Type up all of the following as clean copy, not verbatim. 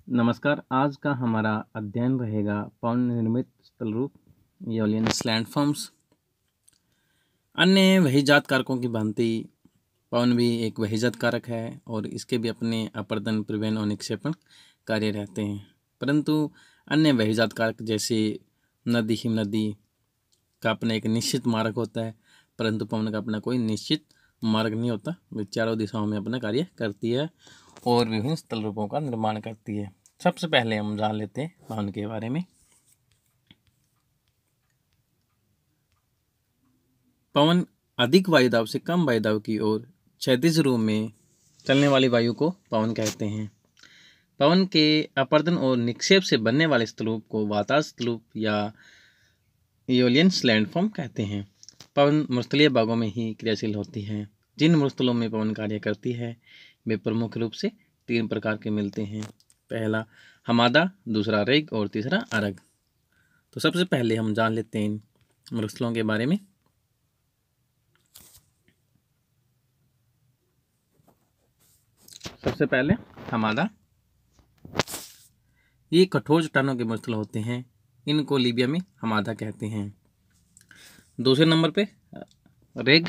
नमस्कार। आज का हमारा अध्ययन रहेगा पवन निर्मित स्थल रूप एओलियन लैंडफॉर्म्स। अन्य वहीजात कारकों की भांति पवन भी एक वहीजात कारक है और इसके भी अपने अपर्दन, परिवहन और निक्षेपण कार्य रहते हैं। परंतु अन्य वहीजात कारक जैसे नदी, हिम नदी का अपना एक निश्चित मार्ग होता है, परंतु पवन का अपना कोई निश्चित मार्ग नहीं होता। वे चारों दिशाओं में अपना कार्य करती है और विभिन्न स्थल रूपों का निर्माण करती है। सबसे पहले हम जान लेते हैं पवन के बारे में। पवन अधिक वायुदाब से कम वायुदाब की ओर क्षैतिज रूप में चलने वाली वायु को पवन कहते हैं। पवन के अपर्दन और निक्षेप से बनने वाले स्थलरूप को वातास स्थलरूप या एओलियन लैंडफॉर्म कहते हैं। पवन मरुस्थलीय भागों में ही क्रियाशील होती है। जिन मरुस्थलों में पवन कार्य करती है वे प्रमुख रूप से 3 प्रकार के मिलते हैं। पहला हमादा, दूसरा रेग और तीसरा अरग। तो सबसे पहले हम जान लेते हैं इन मरुस्थलों के बारे में। सबसे पहले हमादा, ये कठोर चट्टानों के मरुस्थल होते हैं। इनको लीबिया में हमादा कहते हैं। दूसरे नंबर पे रेग।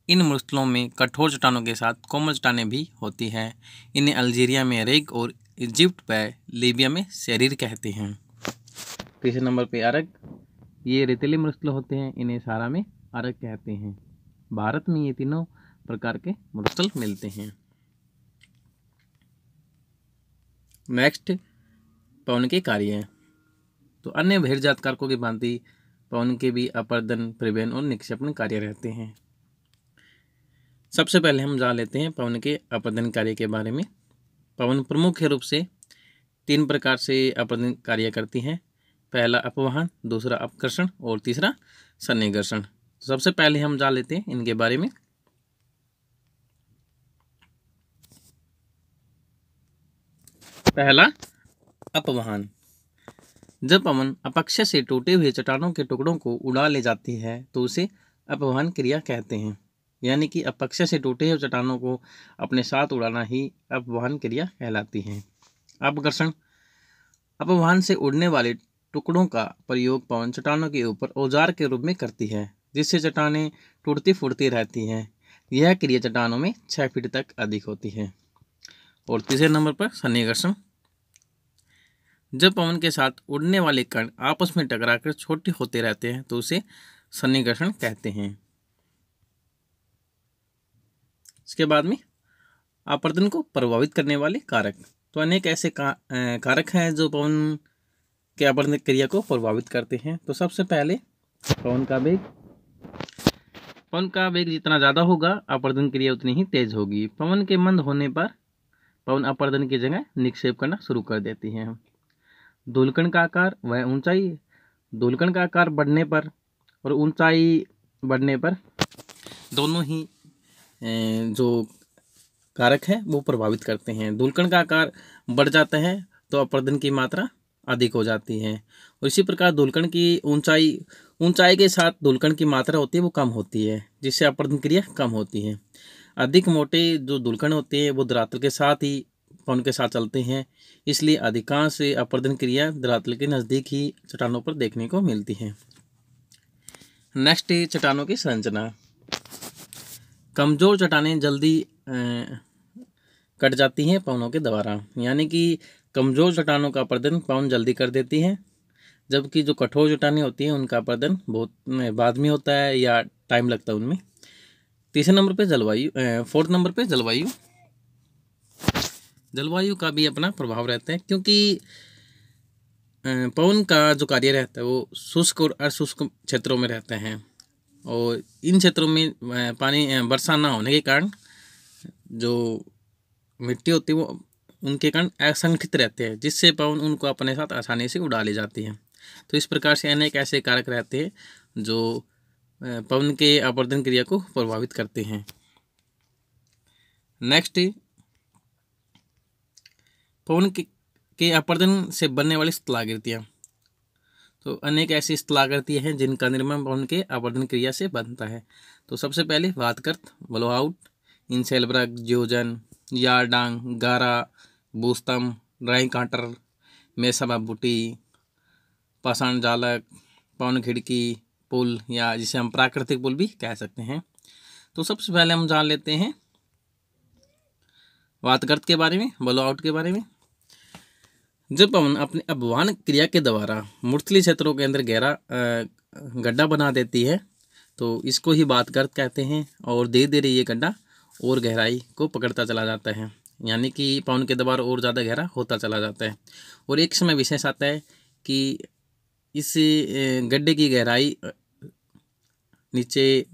इन मरुस्थलों में कठोर चट्टानों के साथ कोमल चट्टानें भी होती हैं। इन्हें अल्जीरिया में रेग और इजिप्ट व लीबिया में शरीर कहते हैं। तीसरे नंबर पे अरग। ये रेतीले मरुस्थल होते हैं। इन्हें सारा में अरग कहते हैं। भारत में ये तीनों प्रकार के मरुस्थल मिलते हैं। नेक्स्ट, पवन के कार्य। तो अन्य बहिर्जात कारकों की भांति पवन के भी अपर्दन, परिवहन और निक्षेपण कार्य रहते हैं। सबसे पहले हम जान लेते हैं पवन के अपर्दन कार्य के बारे में। पवन प्रमुख रूप से 3 प्रकार से अपर्दन कार्य करती हैं। पहला अपवहन, दूसरा अपकर्षण और तीसरा सन्निकर्षण। तो सबसे पहले हम जान लेते हैं इनके बारे में। पहला अपवहन। जब पवन अपक्षय से टूटे हुए चट्टानों के टुकड़ों को उड़ा ले जाती है तो उसे अपवहन क्रिया कहते हैं। यानी कि अपक्षय से टूटे हुए चट्टानों को अपने साथ उड़ाना ही अपवहन क्रिया कहलाती है। अपकर्षण। अपवहन से उड़ने वाले टुकड़ों का प्रयोग पवन चट्टानों के ऊपर औजार के रूप में करती है, जिससे चट्टानें टूटती फूटती रहती हैं। यह क्रिया चट्टानों में 6 फीट तक अधिक होती है। और तीसरे नंबर पर सन्निकर्षण। जब पवन के साथ उड़ने वाले कण आपस में टकराकर छोटे होते रहते हैं तो उसे सन्निकर्षण कहते हैं। इसके बाद में अपर्दन को प्रभावित करने वाले कारक। तो अनेक ऐसे कारक हैं जो पवन के अपर्दन क्रिया को प्रभावित करते हैं। तो सबसे पहले पवन का वेग। पवन का वेग जितना ज़्यादा होगा अपर्दन क्रिया उतनी ही तेज होगी। पवन के मंद होने पर पवन अपर्दन की जगह निक्षेप करना शुरू कर देती है। धूलकण का आकार व ऊंचाई। धूलकण का आकार बढ़ने पर और ऊंचाई बढ़ने पर दोनों ही जो कारक है वो प्रभावित करते हैं। धूलकण का आकार बढ़ जाता है तो अपर्दन की मात्रा अधिक हो जाती है। और इसी प्रकार धूलकण की ऊंचाई के साथ धूलकण की मात्रा होती है वो कम होती है, जिससे अपर्दन क्रिया कम होती है। अधिक मोटे जो धूलकण होते हैं वो धरातल के साथ ही पवन के साथ चलते हैं, इसलिए अधिकांश अपर्दन क्रिया धरातल के नज़दीक ही चट्टानों पर देखने को मिलती है। नेक्स्ट, चट्टानों की संरचना। कमजोर चट्टानें जल्दी कट जाती हैं पवनों के द्वारा, यानी कि कमजोर चट्टानों का अपर्दन पवन जल्दी कर देती है, जबकि जो कठोर चट्टानें होती हैं उनका अपर्दन बहुत बाद में होता है या टाइम लगता है उनमें। तीसरे नंबर पे जलवायु। 4th नंबर पे जलवायु। जलवायु का भी अपना प्रभाव रहता है, क्योंकि पवन का जो कार्य रहता है वो शुष्क और अशुष्क क्षेत्रों में रहते हैं और इन क्षेत्रों में पानी वर्षा ना होने के कारण जो मिट्टी होती है वो उनके कारण असंगठित रहते हैं, जिससे पवन उनको अपने साथ आसानी से उड़ा ले जाती है। तो इस प्रकार से अनेक ऐसे कारक रहते हैं जो पवन के अपर्दन क्रिया को प्रभावित करते हैं। नेक्स्ट, पवन के अपर्दन से बनने वाली स्थलाकृतियाँ। तो अनेक ऐसी स्थलाकृतियाँ हैं जिनका निर्माण पवन के अपर्दन क्रिया से बनता है। तो सबसे पहले वातकृत, ब्लोआउट, इंसेलब्रग, ज्योजन, यारडांग, गारा, बूस्तम, ड्राई कांटर, मेसा बूटी, पाषाण जालक, पवन खिड़की, पुल, या जिसे हम प्राकृतिक पुल भी कह सकते हैं। तो सबसे पहले हम जान लेते हैं वातगर्त के बारे में, ब्लो आउट के बारे में। जब पवन अपने अपवहन क्रिया के द्वारा मूर्तिली क्षेत्रों के अंदर गहरा गड्ढा बना देती है तो इसको ही वातगर्त कहते हैं, और धीरे धीरे ये गड्ढा और गहराई को पकड़ता चला जाता है, यानी कि पवन के द्वारा और ज़्यादा गहरा होता चला जाता है। और एक समय विशेष आता है कि इस गड्ढे की गहराई नीचे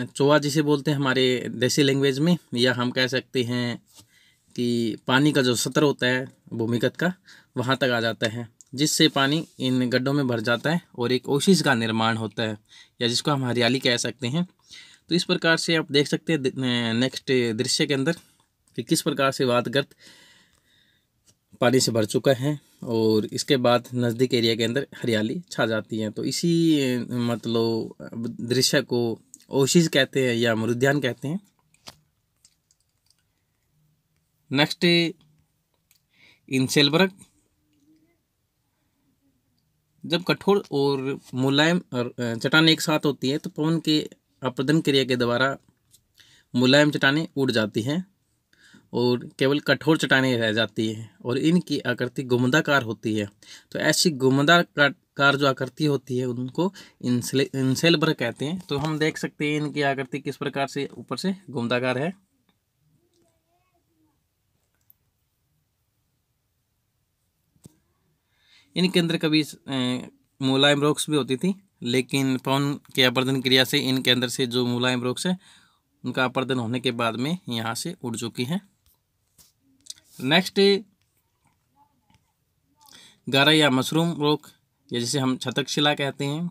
चोआ जिसे बोलते हैं हमारे देसी लैंग्वेज में, या हम कह सकते हैं कि पानी का जो सतर होता है भूमिगत का, वहाँ तक आ जाता है, जिससे पानी इन गड्ढों में भर जाता है और एक ओशिश का निर्माण होता है, या जिसको हम हरियाली कह सकते हैं। तो इस प्रकार से आप देख सकते हैं नेक्स्ट दृश्य के अंदर कि किस प्रकार से वातगर्त पानी से भर चुका है और इसके बाद नज़दीक एरिया के अंदर हरियाली छा जाती है। तो इसी मतलब दृश्य को ओशिश कहते हैं या मरुद्यान कहते हैं। Next inselberg. जब कठोर और मुलायम चट्टानें एक साथ होती है तो पवन के अपरदन क्रिया के द्वारा मुलायम चट्टानें उड़ जाती हैं और केवल कठोर चट्टानें रह जाती है और इनकी आकृति गुमदाकार होती है। तो ऐसी गुमदाकार जो आकृति होती है उनको इंसेलबर्ग कहते हैं। तो हम देख सकते हैं इनकी आकृति किस प्रकार से ऊपर से गुमदाकार है। इनके अंदर कभी मुलायम रॉक्स भी होती थी, लेकिन पवन के अपरदन क्रिया से इनके अंदर से जो मुलायम रॉक्स है उनका अपरदन होने के बाद में यहाँ से उड़ चुकी हैं। नेक्स्ट गारा या मशरूम रॉक, या जिसे हम छतक शिला कहते हैं।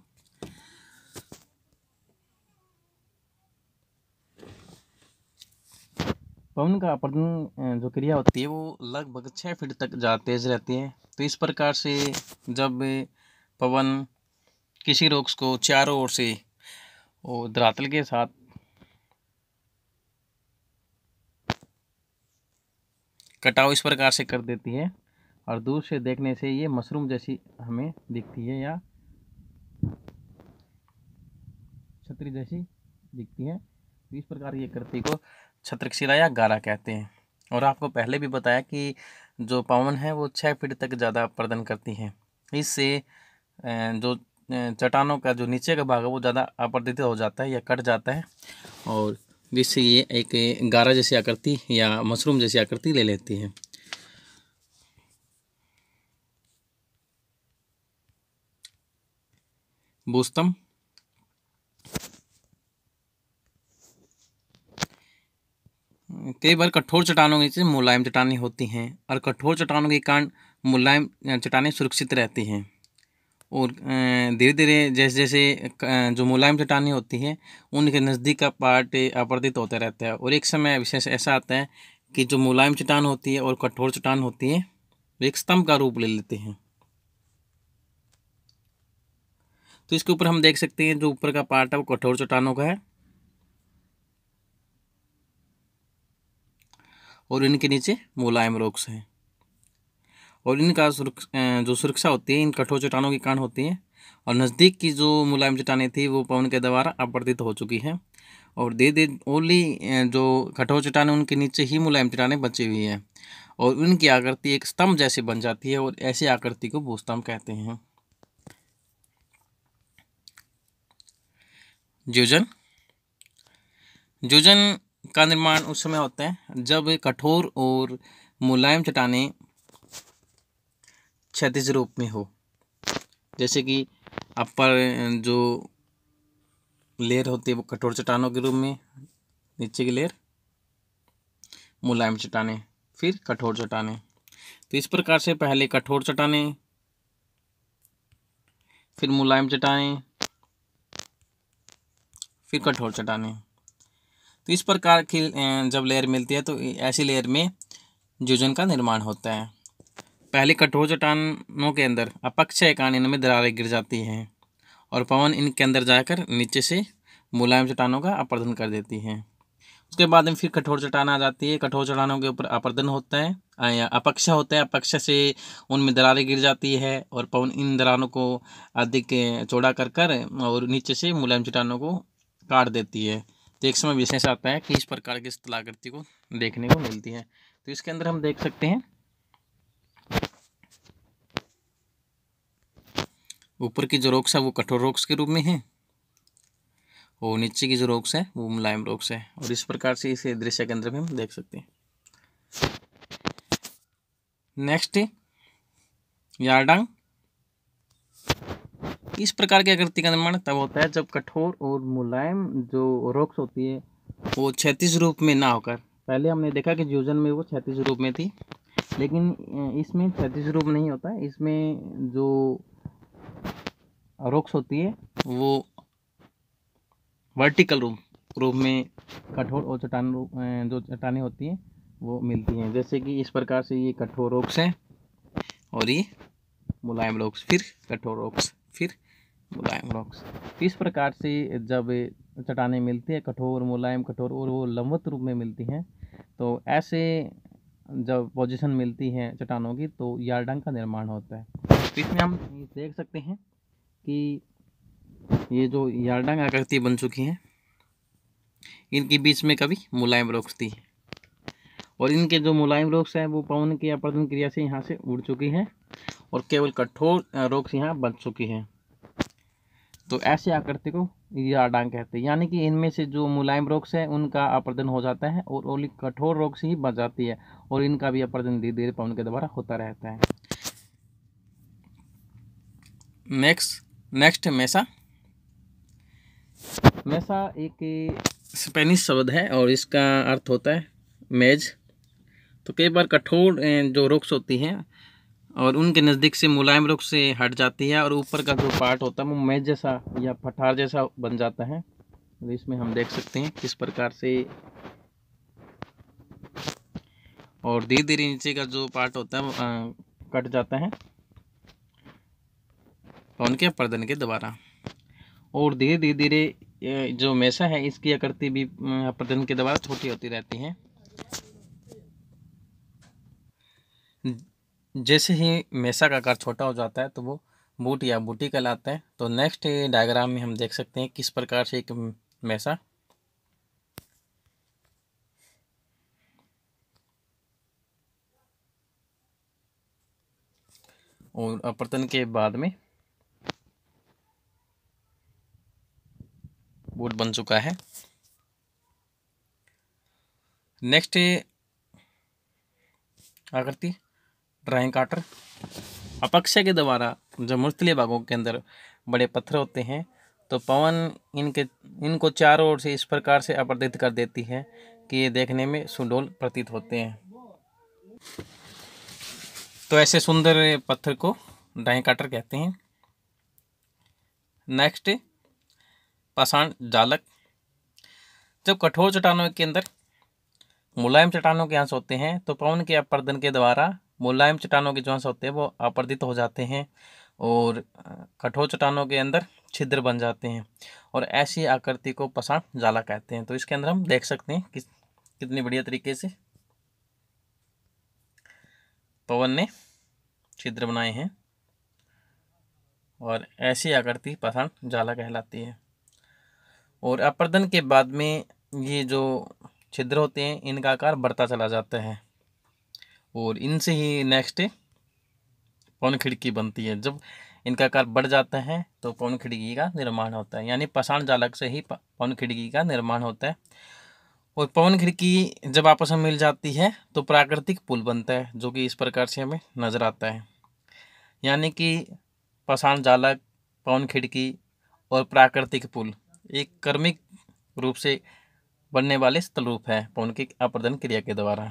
पवन का अपरदन जो क्रिया होती है वो लगभग 6 फीट तक ज़्यादा तेज रहती है। तो इस प्रकार से जब पवन किसी रॉक्स को चारों ओर से धरातल के साथ कटाव इस प्रकार से कर देती है और दूर से देखने से ये मशरूम जैसी हमें दिखती है या छतरी जैसी दिखती है। तो इस प्रकार ये कृति को छत्रशिला या गारा कहते हैं। और आपको पहले भी बताया कि जो पवन है वो 6 फीट तक ज़्यादा अपरदन करती है। इससे जो चट्टानों का जो नीचे का भाग है वो ज़्यादा अपरदित हो जाता है या कट जाता है, और जिससे ये एक गारा जैसी आकृति या मशरूम जैसी आकृति ले लेती है। भूस्तंभ। कई बार कठोर चट्टानों के नीचे मुलायम चट्टानें होती हैं और कठोर चट्टानों के कारण मुलायम चट्टानें सुरक्षित रहती हैं, और धीरे धीरे जैसे जैसे जो मुलायम चट्टानें होती हैं उनके नज़दीक का पार्ट अपरदित होता रहता है। और एक समय विशेष ऐसा आता है कि जो मुलायम चट्टान होती है और कठोर चट्टान होती है वो एक स्तंभ का रूप ले लेते हैं। तो इसके ऊपर हम देख सकते हैं जो ऊपर का पार्ट है वो कठोर चट्टानों का है और इनके नीचे मुलायम रॉक्स हैं, और इनका जो सुरक्षा होती है इन कठोर चट्टानों के कारण होती है। और नज़दीक की जो मुलायम चट्टानें थी वो पवन के द्वारा अपरदित हो चुकी हैं, और धीरे धीरे ओनली जो कठोर चट्टानें उनके नीचे ही मुलायम चट्टानें बची हुई हैं और उनकी आकृति एक स्तंभ जैसी बन जाती है, और ऐसी आकृति को भूस्तंभ कहते हैं। ज्योजन। ज्योजन का निर्माण उस समय होता है जब कठोर और मुलायम चट्टानें क्षैतिज रूप में हो, जैसे कि अपर जो लेयर होती है वो कठोर चट्टानों के रूप में, नीचे की लेयर मुलायम चट्टानें, फिर कठोर चट्टानें। तो इस प्रकार से पहले कठोर चट्टानें, फिर मुलायम चट्टानें, फिर कठोर चट्टानें। तो इस प्रकार की जब लेयर मिलती है तो ऐसी लेयर में ज्योजन का निर्माण होता है। पहले कठोर चट्टानों के अंदर अपक्षय कारण इनमें दरारें गिर जाती हैं और पवन इनके अंदर जाकर नीचे से मुलायम चट्टानों का अपरदन कर देती हैं। उसके बाद में फिर कठोर चट्टान आ जाती है, कठोर चट्टानों के ऊपर अपरदन होता है अपक्षा होता है, अपक्षा से उनमें दरारें गिर जाती है और पवन इन दरारों को अधिक चौड़ा कर कर और नीचे से मुलायम चट्टानों को काट देती है। तो एक समय विशेष आता है कि इस प्रकार की स्थलाकृति को देखने को मिलती है। तो इसके अंदर हम देख सकते हैं ऊपर की जो रॉक्स है वो कठोर रॉक्स के रूप में है और नीचे की जो रॉक्स है वो मुलायम रॉक्स है, और इस प्रकार से इस दृश्य के अंदर भी हम देख सकते हैं। Next yardang. इस प्रकार की आकृति का निर्माण तब होता है जब कठोर और मुलायम जो रॉक्स होती है वो क्षैतिज रूप में ना होकर, पहले हमने देखा कि ज्यूजन में वो क्षैतिज रूप में थी, लेकिन इसमें क्षैतिज रूप नहीं होता, इसमें जो रॉक्स होती है वो वर्टिकल रूप में कठोर और चट्टान जो चट्टानें होती हैं वो मिलती हैं। जैसे कि इस प्रकार से ये कठोर रॉक्स हैं और ये मुलायम रॉक्स, फिर कठोर रॉक्स, फिर मुलायम रॉक्स। इस प्रकार से जब चट्टानें मिलती है कठोर, मुलायम, कठोर और वो लंबवत रूप में मिलती हैं, तो ऐसे जब पोजीशन मिलती है चट्टानों की तो यारडांग का निर्माण होता है। तो इसमें हम देख सकते हैं कि ये जो यारडांग आकृति बन चुकी हैं इनके बीच में कभी मुलायम रॉक्स थी, और इनके जो मुलायम रॉक्स हैं वो पवन की अपरदन क्रिया से यहाँ से उड़ चुकी हैं और केवल कठोर रॉक्स यहाँ बच चुकी हैं। तो ऐसे आकृति को यारडांग कहते हैं, यानी कि इनमें से जो मुलायम रॉक्स है उनका अपरदन हो जाता है और ओनली कठोर रॉक्स ही बच जाती है, और इनका भी अपरदन धीरे धीरे पवन के द्वारा होता रहता है। नेक्स्ट मेसा। मेसा एक स्पेनिश शब्द है और इसका अर्थ होता है मेज। तो कई बार कठोर जो रॉक्स होती हैं और उनके नज़दीक से मुलायम रॉक्स से हट जाती है और ऊपर का जो पार्ट होता है वो मेज जैसा या पठार जैसा बन जाता है। तो इसमें हम देख सकते हैं किस प्रकार से, और धीरे धीरे नीचे का जो पार्ट होता है वो कट जाता है पवन के अपरदन के द्वारा, और धीरे धीरे जो मेसा है इसकी आकृति भी अपरदन के द्वारा छोटी होती रहती है। जैसे ही मेसा का आकार छोटा हो जाता है तो वो बूट या बूटी कहलाता है। तो नेक्स्ट डायग्राम में हम देख सकते हैं किस प्रकार से एक मेसा और अपरदन के बाद में बूट बन चुका है। नेक्स्ट आकृति ड्राइंग काटर। अपक्षा के द्वारा जब मूर्तिले भागों के अंदर बड़े पत्थर होते हैं तो पवन इनको चारों ओर से इस प्रकार से अपरदित कर देती है कि ये देखने में सुडौल प्रतीत होते हैं। तो ऐसे सुंदर पत्थर को ड्राइंग काटर कहते हैं। नेक्स्ट पाषाण जालक। जब कठोर चट्टानों के अंदर मुलायम चट्टानों के अंश होते हैं तो पवन के अपरदन के द्वारा मुलायम चट्टानों के जो अंश होते हैं वो अपरदित हो जाते हैं और कठोर चट्टानों के अंदर छिद्र बन जाते हैं, और ऐसी आकृति को पाषाण जाला कहते हैं। तो इसके अंदर हम देख सकते हैं कि कितनी बढ़िया तरीके से पवन ने छिद्र बनाए हैं, और ऐसी आकृति पाषाण जाला कहलाती है। और अपरदन के बाद में ये जो छिद्र होते हैं इनका आकार बढ़ता चला जाता है और इनसे ही नेक्स्ट पवन खिड़की बनती है। जब इनका आकार बढ़ जाता है तो पवन खिड़की का निर्माण होता है, यानी पाषाण जालक से ही पवन खिड़की का निर्माण होता है। और पवन खिड़की जब आपस में मिल जाती है तो प्राकृतिक पुल बनता है, जो कि इस प्रकार से हमें नजर आता है। यानी कि पाषाण जालक, पवन खिड़की और प्राकृतिक पुल एक कर्मिक रूप से बनने वाले स्थल रूप है पवन की अपरदन क्रिया के द्वारा।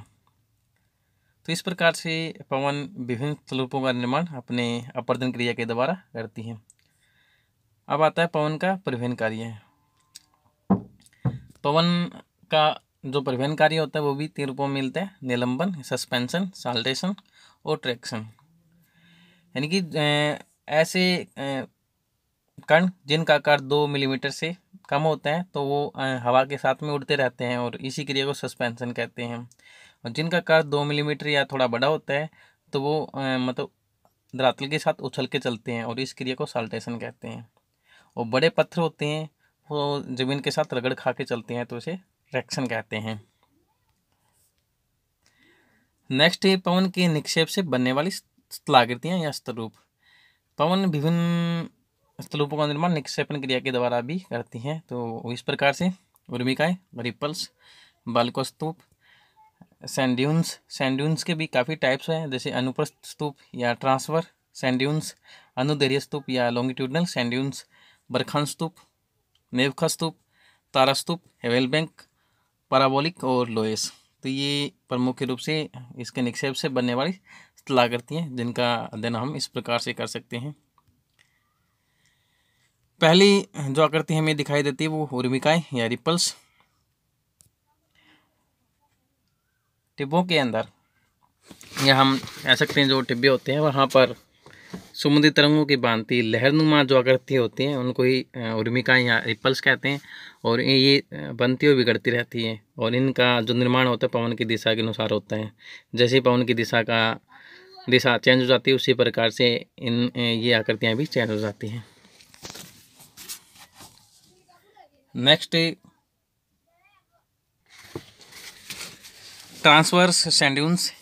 तो इस प्रकार से पवन विभिन्न स्थल रूपों का निर्माण अपने अपरदन क्रिया के द्वारा करती है। अब आता है पवन का परिवहन कार्य। पवन का जो परिवहन कार्य होता है वो भी 3 रूपों में मिलता है: निलंबन, सस्पेंशन, साल्टेशन और ट्रैक्शन। यानी कि ऐसे कण जिनका आकार 2 मिलीमीटर से कम होता है तो वो हवा के साथ में उड़ते रहते हैं और इसी क्रिया को सस्पेंशन कहते हैं। और जिनका आकार 2 मिलीमीटर या थोड़ा बड़ा होता है तो वो मतलब धरातल के साथ उछल के चलते हैं और इस क्रिया को साल्टेशन कहते हैं। और बड़े पत्थर होते हैं वो जमीन के साथ रगड़ खा के चलते हैं तो इसे ट्रैक्शन कहते हैं। नेक्स्ट है पवन के निक्षेप से बनने वाली स्थलाकृतियां या स्तरूप। पवन विभिन्न स्तूपों का निर्माण निक्षेपण क्रिया के द्वारा भी करती हैं। तो इस प्रकार से उर्मिकाएं, रिपल्स, बालकोस्तूप, सैंड ड्यून्स के भी काफ़ी टाइप्स हैं, जैसे अनुप्रस्थ स्तूप या ट्रांसफर सैंड ड्यून्स, अनुदैर्घ्य स्तूप या लॉन्गिट्यूडनल सैंड ड्यून्स, बरखान स्तूप, नेवखा स्तूप, तारा स्तूप, हेवेल बैंक, पैराबोलिक और लोएस। तो ये प्रमुख रूप से इसके निक्षेप से बनने वाली स्थलाकृतियां हैं जिनका अध्ययन हम इस प्रकार से कर सकते हैं। पहली जो आकृति हमें दिखाई देती है वो उर्मिकाएं या रिपल्स। टिब्बों के अंदर या हम कह सकते हैं जो टिब्बे होते हैं वहाँ पर समुद्री तरंगों की भांति लहरनुमा जो आकृति होती हैं उनको ही उर्मिकाएं या रिपल्स कहते हैं। और ये बनती हुई बिगड़ती रहती है और इनका जो निर्माण होता है पवन की दिशा के अनुसार होता है। जैसे पवन की दिशा चेंज हो जाती है उसी प्रकार से ये आकृतियाँ भी चेंज हो जाती हैं। नेक्स्ट ट्रांसवर्स सैंड ड्यून्स,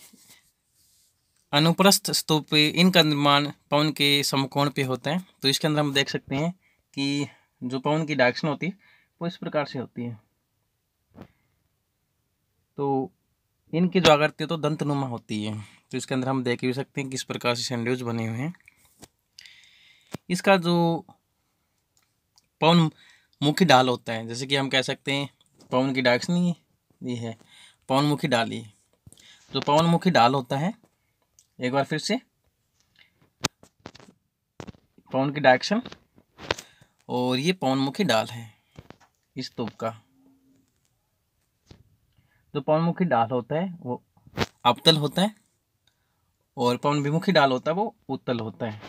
अनुप्रस्थ स्तूप, इनका निर्माण पवन के समकोण पे होता है। तो इसके अंदर हम देख सकते हैं कि जो पवन की डायरेक्शन होती है वो इस प्रकार से होती है। तो इनकी जो आकृति है तो दंतनुमा होती है। तो इसके अंदर हम देख भी सकते हैं किस प्रकार से सैंड ड्यून्स बने हुए हैं। इसका जो पवन मुखी ढाल होता है, जैसे कि हम कह सकते हैं पवन की डायरेक्शन ये है पवन मुखी ढाल। ये जो पवन मुखी ढाल होता है, एक बार फिर से पवन की डायरेक्शन और ये पवन मुखी ढाल है इस स्तूप का। जो पवन मुखी ढाल होता है वो अवतल होता है और पवन विमुखी ढाल होता है वो उत्तल होता है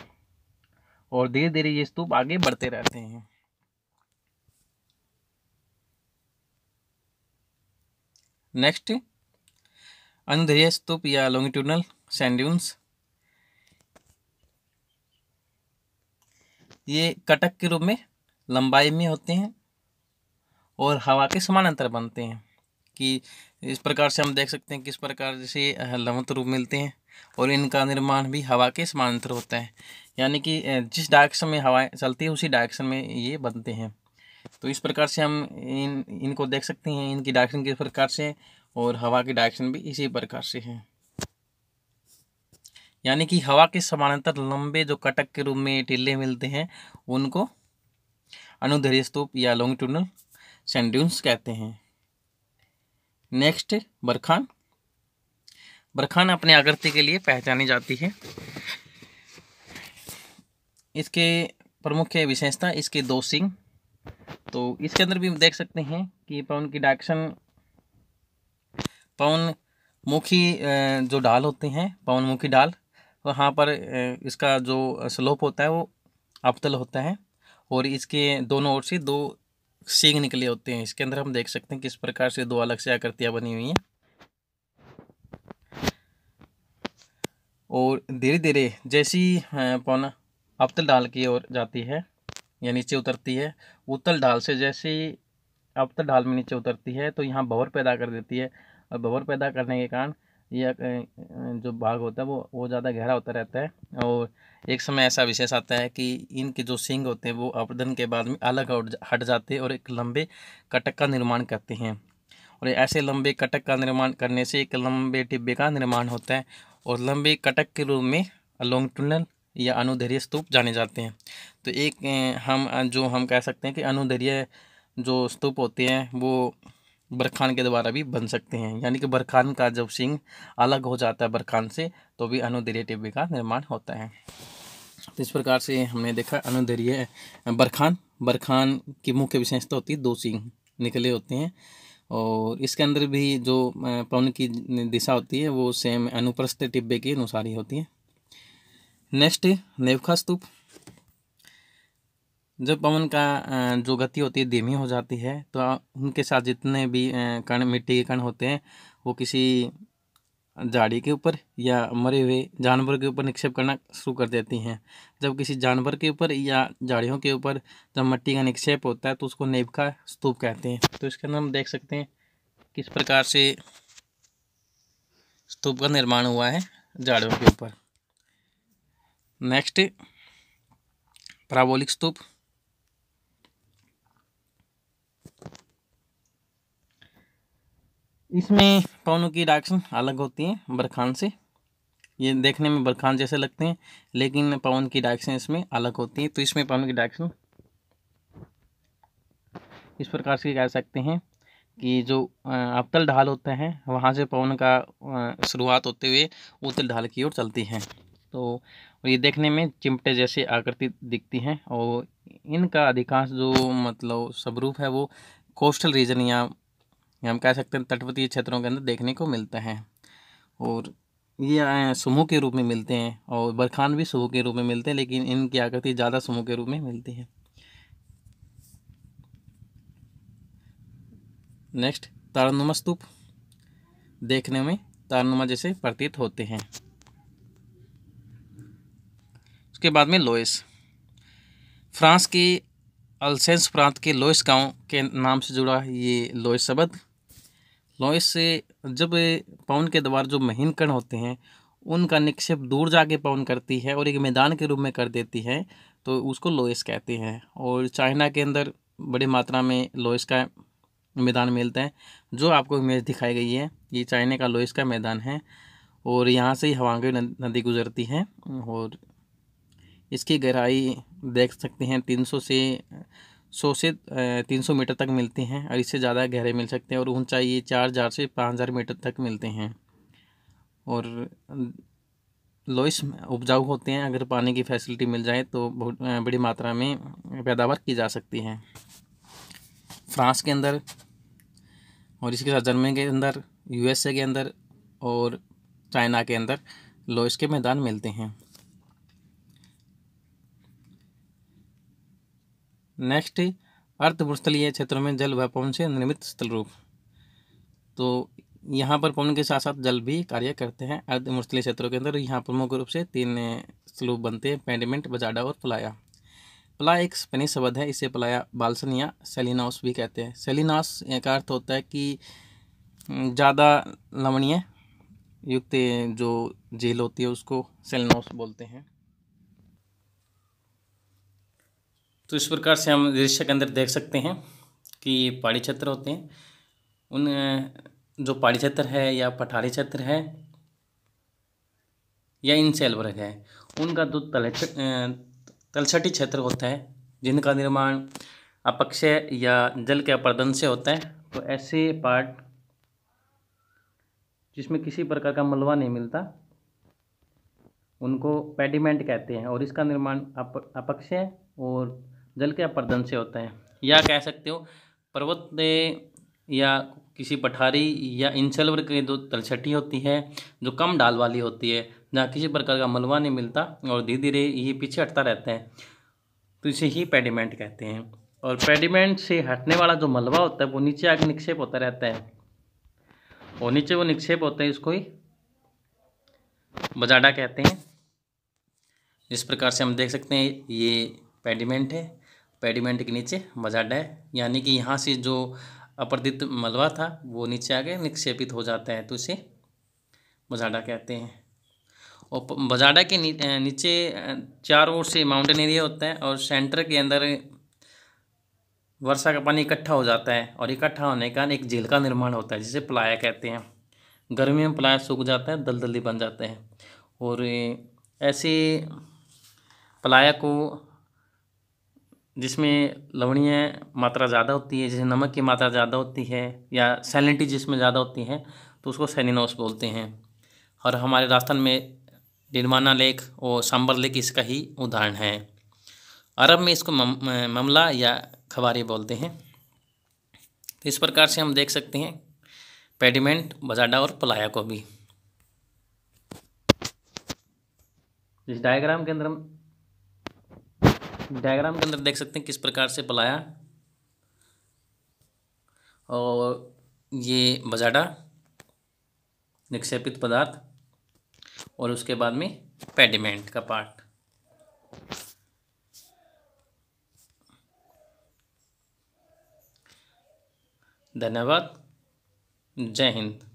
और धीरे धीरे ये स्तूप आगे बढ़ते रहते हैं। नेक्स्ट अनुदैर्घ्य स्तूप या लॉन्गिट्यूडनल सैंड ड्यून्स, ये कटक के रूप में लंबाई में होते हैं और हवा के समानांतर बनते हैं। कि इस प्रकार से हम देख सकते हैं किस प्रकार जैसे लंबवत रूप मिलते हैं और इनका निर्माण भी हवा के समानांतर होता है, यानी कि जिस डायरेक्शन में हवा चलती है उसी डायरेक्शन में ये बनते हैं। तो इस प्रकार से हम इनको देख सकते हैं, इनकी डायरेक्शन किस प्रकार से और हवा की डायरेक्शन भी इसी प्रकार से है। यानी कि हवा के समानांतर लंबे जो कटक के रूप में टिल्ले मिलते हैं उनको अनुदैर्घ्य स्तूप या लॉन्गिट्यूडनल सैंड ड्यून्स कहते हैं। Next barchan. बरखान अपने आकृति के लिए पहचानी जाती है। इसके प्रमुख विशेषता इसके 2 सिंग। तो इसके अंदर भी देख सकते हैं कि पवन की डायरेक्शन, पवन मुखी जो ढाल होते हैं पवन मुखी ढाल, वहाँ पर इसका जो स्लोप होता है वो अवतल होता है और इसके दोनों ओर से 2 सींग निकले होते हैं। इसके अंदर हम देख सकते हैं किस प्रकार से 2 अलग से आकृतियाँ बनी हुई हैं और धीरे धीरे जैसी पवन अवतल ढाल की ओर जाती है या नीचे उतरती है, उत्तल ढाल से जैसे अवतल ढाल में नीचे उतरती है तो यहाँ भंवर पैदा कर देती है और भंवर पैदा करने के कारण यह जो भाग होता है वो ज़्यादा गहरा होता रहता है और एक समय ऐसा विशेष आता है कि इनके जो सींग होते हैं वो अवतरण के बाद में अलग हट जाते हैं और एक लंबे कटक का निर्माण करते हैं। और ऐसे लंबे कटक का निर्माण करने से एक लंबे टिब्बे का निर्माण होता है और लंबे कटक के रूप में लॉन्गिट्यूडनल या अनुदैर्घ्य स्तूप जाने जाते हैं। तो एक हम कह सकते हैं कि अनुदैर्घ्य जो स्तूप होते हैं वो बरखान के द्वारा भी बन सकते हैं, यानी कि बरखान का जब सिंग अलग हो जाता है बरखान से तो भी अनुदैर्घ्य टिब्बे का निर्माण होता है। तो इस प्रकार से हमने देखा अनुदैर्घ्य बरखान की मुख्य विशेषता होती है 2 सिंग निकले होते हैं और इसके अंदर भी जो पवन की दिशा होती है वो सेम अनुप्रस्थ टिब्बे के अनुसार ही होती है। नेक्स्ट नेवखा स्तूप। जब पवन का जो गति होती है धीमी हो जाती है तो उनके साथ जितने भी कण मिट्टी के कण होते हैं वो किसी झाड़ी के ऊपर या मरे हुए जानवर के ऊपर निक्षेप करना शुरू कर देती हैं। जब किसी जानवर के ऊपर या झाड़ियों के ऊपर जब मिट्टी का निक्षेप होता है तो उसको नेव का स्तूप कहते हैं। तो इसके अंदर हम देख सकते हैं किस प्रकार से स्तूप का निर्माण हुआ है झाड़ियों के ऊपर। नेक्स्ट, पैराबोलिक स्तूप। इसमें पवनों की डायरेक्शन अलग होती है बरखान से। ये देखने में बरखान जैसे लगते हैं लेकिन पवन की डायरेक्शन इसमें अलग होती है। तो इसमें पवन की डायरेक्शन इस प्रकार से कह सकते हैं कि जो अवतल ढाल होता है वहाँ से पवन का शुरुआत होते हुए उत्तल ढाल की ओर चलती है। तो ये देखने में चिमटे जैसे आकृति दिखती हैं और इनका अधिकांश जो मतलब स्वरूप है वो कोस्टल रीजन या हम कह सकते हैं तटवर्तीय क्षेत्रों के अंदर देखने को मिलता है। और ये समूह के रूप में मिलते हैं और बरखान भी समूह के रूप में मिलते हैं, लेकिन इनकी आकृति ज़्यादा समूह के रूप में मिलती है। नेक्स्ट, तारनुमा स्तूप। देखने में तारनुमा जैसे प्रतीत होते हैं। उसके बाद में लोएस। फ्रांस के अल्सेंस प्रांत के लोएस गांव के नाम से जुड़ा ये लोएस शब्द। लोएस से जब पवन के द्वारा जो महीन कण होते हैं उनका निक्षेप दूर जाके पवन करती है और एक मैदान के रूप में कर देती है तो उसको लोएस कहते हैं। और चाइना के अंदर बड़ी मात्रा में लोएस का मैदान मिलता है। जो आपको इमेज दिखाई गई है ये चाइना का लोएस का मैदान है और यहाँ से ही हवांगई नदी गुजरती है और इसकी गहराई देख सकते हैं 100 से 300 मीटर तक मिलती हैं और इससे ज़्यादा गहरे मिल सकते हैं और ऊंचाई ये 4000 से 5000 मीटर तक मिलते हैं। और लोएस उपजाऊ होते हैं, अगर पानी की फैसिलिटी मिल जाए तो बहुत बड़ी मात्रा में पैदावार की जा सकती है। फ्रांस के अंदर और इसके साथ जर्मनी के अंदर, यूएसए के अंदर और चाइना के अंदर लोएस के मैदान मिलते हैं। नेक्स्ट, अर्धभूस्थलीय क्षेत्रों में जल व पवन से निर्मित स्थल रूप। तो यहाँ पर पवन के साथ साथ जल भी कार्य करते हैं अर्धभूस्थलीय क्षेत्रों के अंदर। यहाँ प्रमुख रूप से 3 स्थलरूप बनते हैं, पेंडिमेंट, बजाडा और प्लाया। प्लाया एक स्पेनिश शब्द है, इसे प्लाया बाल्सन या सेलिनास भी कहते हैं। सेलिनास का अर्थ होता है कि ज़्यादा लवणीय युक्त जो झील होती है उसको सेलिनास बोलते हैं। तो इस प्रकार से हम दृश्य के अंदर देख सकते हैं कि पहाड़ी क्षेत्र होते हैं, उन जो पहाड़ी क्षेत्र है या पठारी क्षेत्र है या इनशेल वर्ग है उनका जो तलछटी क्षेत्र होता है जिनका निर्माण अपक्षय या जल के अपर्दन से होता है। तो ऐसे पार्ट जिसमें किसी प्रकार का मलबा नहीं मिलता उनको पेडिमेंट कहते हैं और इसका निर्माण अपक्षय और जल के अपर्दन से होता है। या कह सकते हो पर्वत या किसी पठारी या इंचल वर्ग की जो तलछटी होती है जो कम ढाल वाली होती है, जहाँ किसी प्रकार का मलबा नहीं मिलता और धीरे धीरे ये पीछे हटता रहता है, तो इसे ही पेडिमेंट कहते हैं। और पेडिमेंट से हटने वाला जो मलबा होता है वो नीचे आके निक्षेप होता रहता है और नीचे वो निक्षेप होता है, इसको ही बजाडा कहते हैं। इस प्रकार से हम देख सकते हैं ये पेडिमेंट है, पेडिमेंट के नीचे बजाडा है, यानी कि यहाँ से जो अपर्दित मलबा था वो नीचे आके निक्षेपित हो जाता है, तो इसे बजाडा कहते हैं। और बजाडा के नीचे चारों ओर से माउंटेन एरिया होता है और सेंटर के अंदर वर्षा का पानी इकट्ठा हो जाता है और इकट्ठा होने के कारण एक झील का निर्माण होता है जिसे प्लाया कहते हैं। गर्मी में प्लाया सूख जाता है, दलदली बन जाते हैं और ऐसे प्लाया को जिसमें लवणीय मात्रा ज़्यादा होती है, जैसे नमक की मात्रा ज़्यादा होती है या सैलिनिटी जिसमें ज़्यादा होती है तो उसको सेलिनोस बोलते हैं। और हमारे राजस्थान में डिडवाना लेक और सांबर लेक इसका ही उदाहरण है। अरब में इसको ममला या खबारी बोलते हैं। तो इस प्रकार से हम देख सकते हैं पेडिमेंट, बजाडा और प्लाया को भी। इस डायग्राम के अंदर देख सकते हैं किस प्रकार से प्लाया और ये बजाडा निक्षेपित पदार्थ, और उसके बाद में पेडिमेंट का पार्ट। धन्यवाद। जय हिंद।